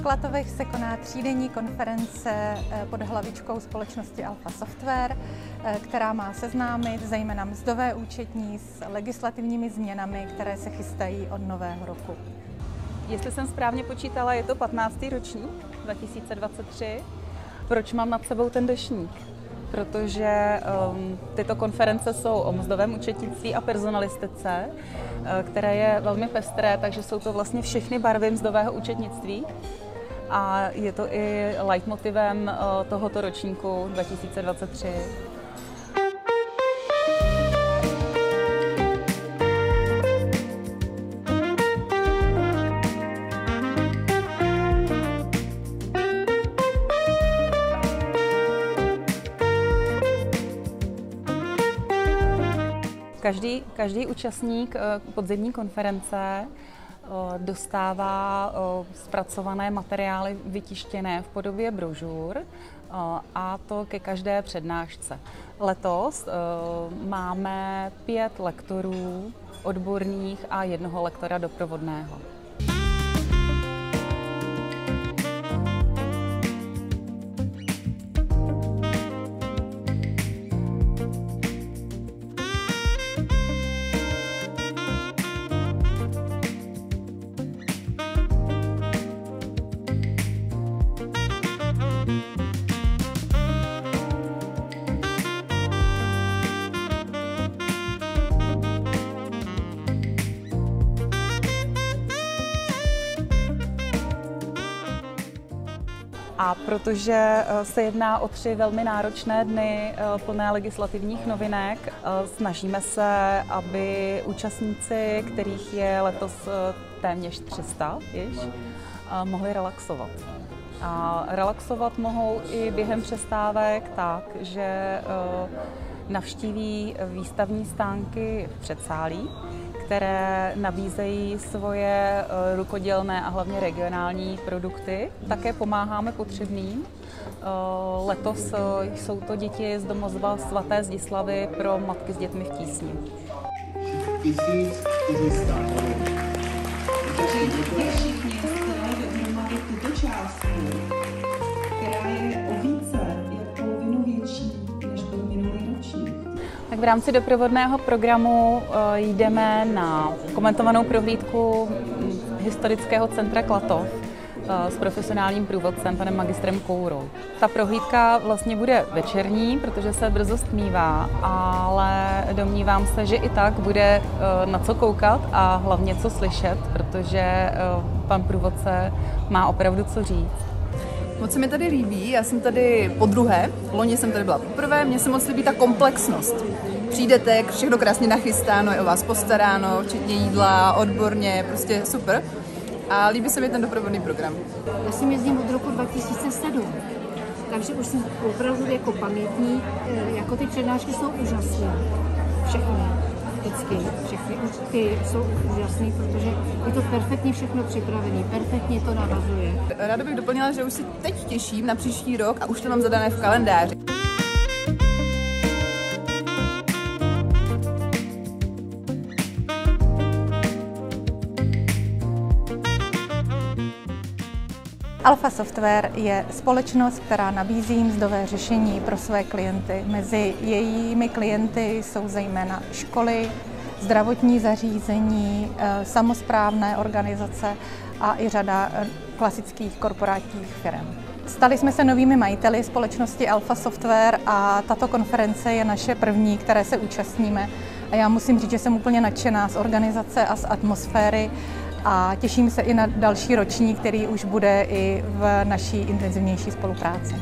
Klatovech se koná třídenní konference pod hlavičkou společnosti Alfa Software, která má seznámit zejména mzdové účetní s legislativními změnami, které se chystají od nového roku. Jestli jsem správně počítala, je to 15. ročník 2023. Proč mám nad sebou ten deštník? Protože tyto konference jsou o mzdovém účetnictví a personalistice, které je velmi pestré, takže jsou to vlastně všechny barvy mzdového účetnictví. A je to i leitmotivem tohoto ročníku 2023. Každý účastník podzimní konference dostává zpracované materiály vytištěné v podobě brožur, a to ke každé přednášce. Letos máme 5 lektorů odborných a 1 lektora doprovodného. A protože se jedná o 3 velmi náročné dny plné legislativních novinek, snažíme se, aby účastníci, kterých je letos téměř 300 již, mohli relaxovat. A relaxovat mohou i během přestávek tak, že navštíví výstavní stánky v předsálí, které nabízejí svoje rukodělné a hlavně regionální produkty. Také pomáháme potřebným. Letos jsou to děti z domova svaté Zdislavy pro matky s dětmi v tísni. Všichni jste dohromady tuto částku, která je o více jak polovinu větší, než byl minulý ročník. Tak v rámci doprovodného programu jdeme na komentovanou prohlídku historického centra Klatov s profesionálním průvodcem, panem magistrem Kourou. Ta prohlídka vlastně bude večerní, protože se brzo stmívá, ale domnívám se, že i tak bude na co koukat a hlavně co slyšet, protože pan průvodce má opravdu co říct. Moc se mi tady líbí, já jsem tady podruhé, loni jsem tady byla poprvé, mně se moc líbí ta komplexnost. Přijdete, všechno krásně nachystáno, je o vás postaráno, včetně jídla, odborně, prostě super. A líbí se mi ten doprovodný program. Já jsem jezdím od roku 2007, takže už jsem opravdu jako pamětník, jako ty přednášky jsou úžasné. Všechny, vždycky, všechny ty jsou úžasné, protože je to perfektně všechno připravené, perfektně to navazuje. Ráda bych doplnila, že už si teď těším na příští rok a už to mám zadané v kalendáři. Alfa Software je společnost, která nabízí mzdové řešení pro své klienty. Mezi jejími klienty jsou zejména školy, zdravotní zařízení, samosprávné organizace a i řada klasických korporátních firm. Stali jsme se novými majiteli společnosti Alfa Software a tato konference je naše první, které se účastníme. A já musím říct, že jsem úplně nadšená z organizace a z atmosféry a těším se i na další ročník, který už bude i v naší intenzivnější spolupráci.